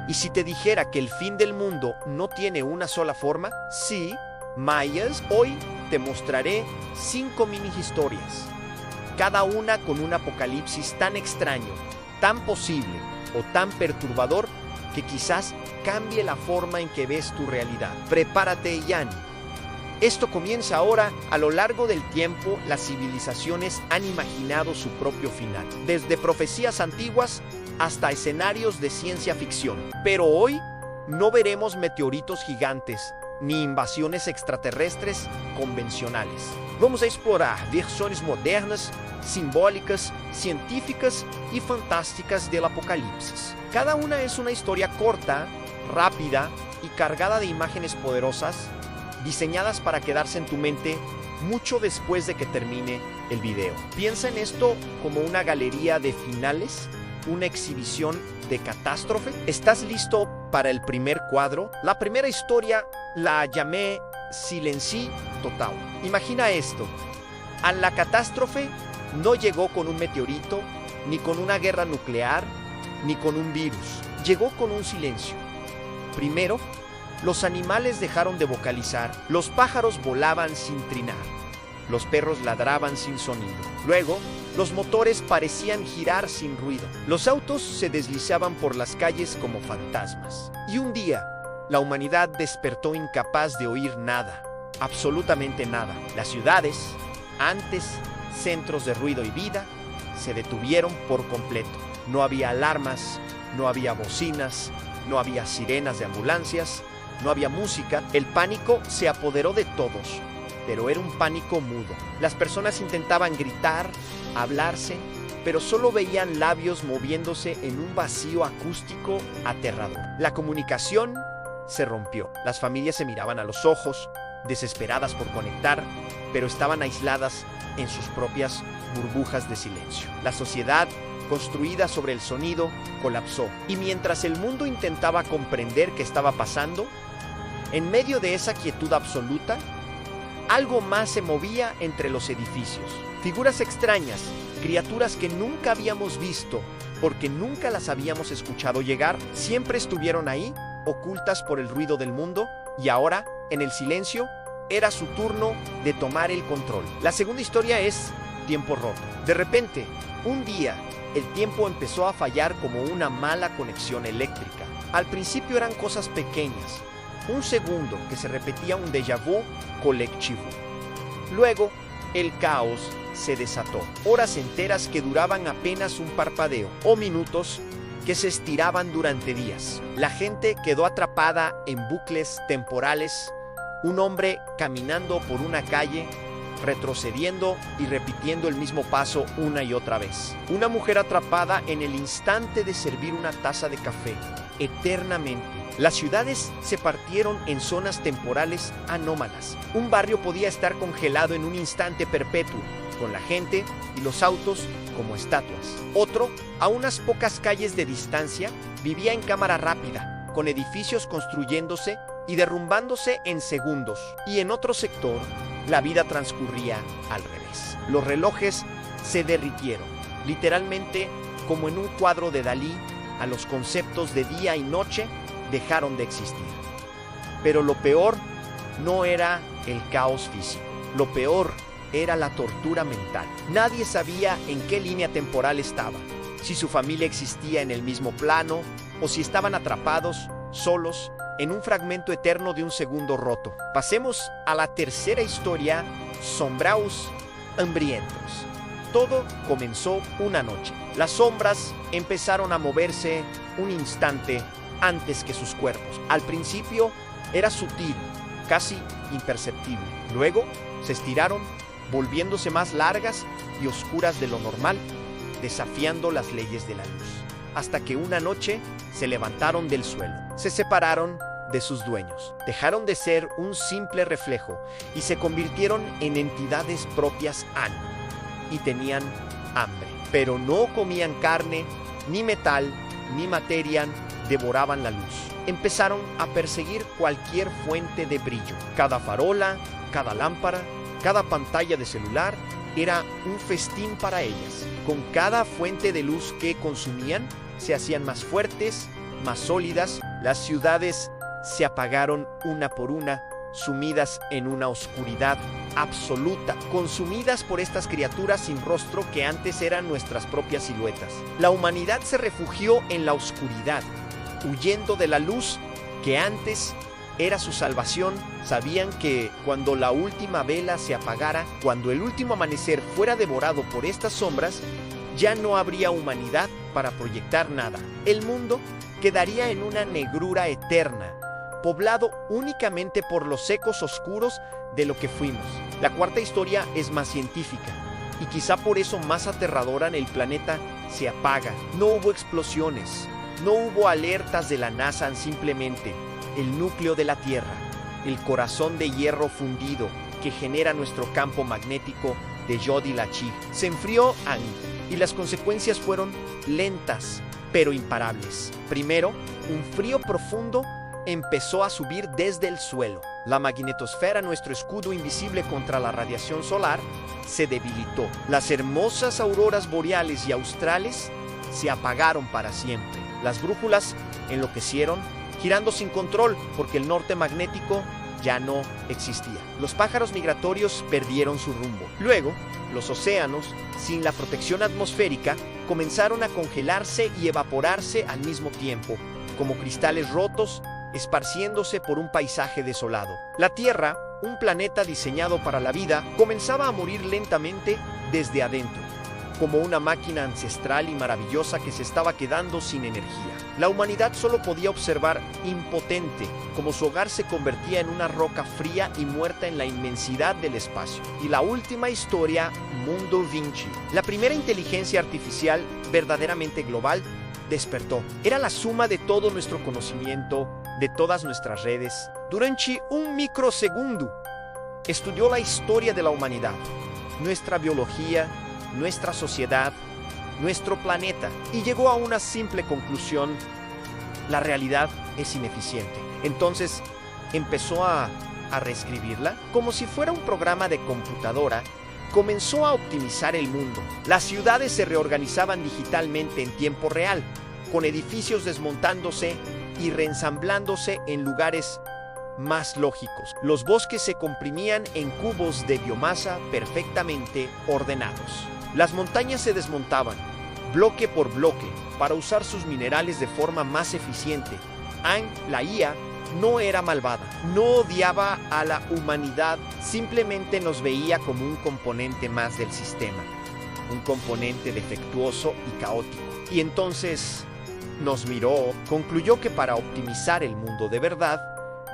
¿Y si te dijera que el fin del mundo no tiene una sola forma? Sí, mayas, hoy te mostraré 5 mini historias, cada una con un apocalipsis tan extraño, tan posible o tan perturbador que quizás cambie la forma en que ves tu realidad. Prepárate, Yanni. Esto comienza ahora. A lo largo del tiempo, las civilizaciones han imaginado su propio final, desde profecías antiguas hasta escenarios de ciencia ficción. Pero hoy no veremos meteoritos gigantes ni invasiones extraterrestres convencionales. Vamos a explorar versiones modernas, simbólicas, científicas y fantásticas del apocalipsis. Cada una es una historia corta, rápida y cargada de imágenes poderosas, diseñadas para quedarse en tu mente mucho después de que termine el video. Piensa en esto como una galería de finales, una exhibición de catástrofe. ¿Estás listo para el primer cuadro? La primera historia la llamé Silenci Total. Imagina esto: a la catástrofe no llegó con un meteorito, ni con una guerra nuclear, ni con un virus. Llegó con un silencio. Primero, los animales dejaron de vocalizar, los pájaros volaban sin trinar, los perros ladraban sin sonido. Luego, los motores parecían girar sin ruido. Los autos se deslizaban por las calles como fantasmas. Y un día, la humanidad despertó incapaz de oír nada, absolutamente nada. Las ciudades, antes centros de ruido y vida, se detuvieron por completo. No había alarmas, no había bocinas, no había sirenas de ambulancias, no había música. El pánico se apoderó de todos, pero era un pánico mudo. Las personas intentaban gritar, hablarse, pero solo veían labios moviéndose en un vacío acústico aterrador. La comunicación se rompió. Las familias se miraban a los ojos, desesperadas por conectar, pero estaban aisladas en sus propias burbujas de silencio. La sociedad, construida sobre el sonido, colapsó. Y mientras el mundo intentaba comprender qué estaba pasando, en medio de esa quietud absoluta, algo más se movía entre los edificios. Figuras extrañas, criaturas que nunca habíamos visto, porque nunca las habíamos escuchado llegar, siempre estuvieron ahí, ocultas por el ruido del mundo, y ahora, en el silencio, era su turno de tomar el control. La segunda historia es Tiempo Roto. De repente, un día, el tiempo empezó a fallar como una mala conexión eléctrica. Al principio eran cosas pequeñas, un segundo que se repetía, un déjà vu colectivo. Luego, el caos se desató. Horas enteras que duraban apenas un parpadeo, o minutos que se estiraban durante días. La gente quedó atrapada en bucles temporales. Un hombre caminando por una calle, retrocediendo y repitiendo el mismo paso una y otra vez. Una mujer atrapada en el instante de servir una taza de café, eternamente. Las ciudades se partieron en zonas temporales anómalas. Un barrio podía estar congelado en un instante perpetuo, con la gente y los autos como estatuas. Otro, a unas pocas calles de distancia, vivía en cámara rápida, con edificios construyéndose y derrumbándose en segundos. Y en otro sector, la vida transcurría al revés. Los relojes se derritieron, literalmente como en un cuadro de Dalí. A los conceptos de día y noche dejaron de existir. Pero lo peor no era el caos físico. Lo peor era la tortura mental. Nadie sabía en qué línea temporal estaba, si su familia existía en el mismo plano o si estaban atrapados, solos, en un fragmento eterno de un segundo roto. Pasemos a la tercera historia, Sombraus Hambrientos. Todo comenzó una noche. Las sombras empezaron a moverse un instante antes que sus cuerpos. Al principio era sutil, casi imperceptible. Luego se estiraron, volviéndose más largas y oscuras de lo normal, desafiando las leyes de la luz. Hasta que una noche se levantaron del suelo. Se separaron de sus dueños. Dejaron de ser un simple reflejo y se convirtieron en entidades propias y tenían hambre. Pero no comían carne, ni metal, ni materia, devoraban la luz. Empezaron a perseguir cualquier fuente de brillo. Cada farola, cada lámpara, cada pantalla de celular era un festín para ellas. Con cada fuente de luz que consumían, se hacían más fuertes más sólidas, las ciudades se apagaron una por una, sumidas en una oscuridad absoluta, consumidas por estas criaturas sin rostro que antes eran nuestras propias siluetas. La humanidad se refugió en la oscuridad, huyendo de la luz que antes era su salvación. Sabían que cuando la última vela se apagara, cuando el último amanecer fuera devorado por estas sombras, ya no habría humanidad para proyectar nada. El mundo quedaría en una negrura eterna, poblado únicamente por los ecos oscuros de lo que fuimos. La cuarta historia es más científica y quizá por eso más aterradora. El planeta se apaga. No hubo explosiones, no hubo alertas de la NASA, simplemente el núcleo de la Tierra, el corazón de hierro fundido que genera nuestro campo magnético de Jodi-Lachig, se enfrió y las consecuencias fueron lentas pero imparables. Primero, un frío profundo empezó a subir desde el suelo. La magnetosfera, nuestro escudo invisible contra la radiación solar, se debilitó. Las hermosas auroras boreales y australes se apagaron para siempre. Las brújulas enloquecieron, girando sin control porque el norte magnético ya no existía. Los pájaros migratorios perdieron su rumbo. Luego, los océanos, sin la protección atmosférica, comenzaron a congelarse y evaporarse al mismo tiempo, como cristales rotos, esparciéndose por un paisaje desolado. La Tierra, un planeta diseñado para la vida, comenzaba a morir lentamente desde adentro, como una máquina ancestral y maravillosa que se estaba quedando sin energía. La humanidad solo podía observar impotente, como su hogar se convertía en una roca fría y muerta en la inmensidad del espacio. Y la última historia, Mundo Vinci. La primera inteligencia artificial verdaderamente global despertó. Era la suma de todo nuestro conocimiento, de todas nuestras redes. Durante un microsegundo, estudió la historia de la humanidad, nuestra biología, nuestra sociedad, nuestro planeta, y llegó a una simple conclusión: la realidad es ineficiente. Entonces empezó a reescribirla como si fuera un programa de computadora. Comenzó a optimizar el mundo. Las ciudades se reorganizaban digitalmente en tiempo real, con edificios desmontándose y reensamblándose en lugares más lógicos. Los bosques se comprimían en cubos de biomasa perfectamente ordenados. Las montañas se desmontaban, bloque por bloque, para usar sus minerales de forma más eficiente. La IA, no era malvada, no odiaba a la humanidad, simplemente nos veía como un componente más del sistema, un componente defectuoso y caótico. Y entonces nos miró, concluyó que para optimizar el mundo de verdad,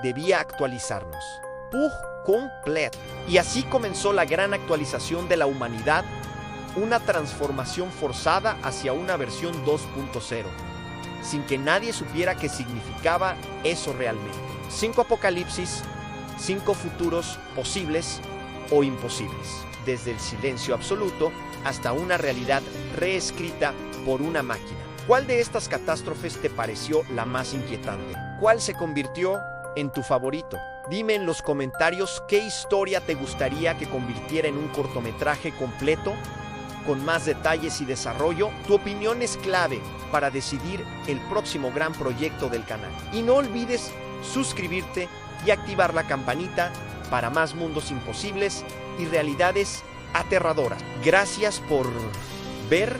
debía actualizarnos. Pour complet. Y así comenzó la gran actualización de la humanidad, una transformación forzada hacia una versión 2.0. sin que nadie supiera qué significaba eso realmente. 5 apocalipsis, 5 futuros posibles o imposibles, desde el silencio absoluto hasta una realidad reescrita por una máquina. ¿Cuál de estas catástrofes te pareció la más inquietante? ¿Cuál se convirtió en tu favorito? Dime en los comentarios qué historia te gustaría que convirtiera en un cortometraje completo, con más detalles y desarrollo. Tu opinión es clave para decidir el próximo gran proyecto del canal. Y no olvides suscribirte y activar la campanita para más mundos imposibles y realidades aterradoras. Gracias por ver.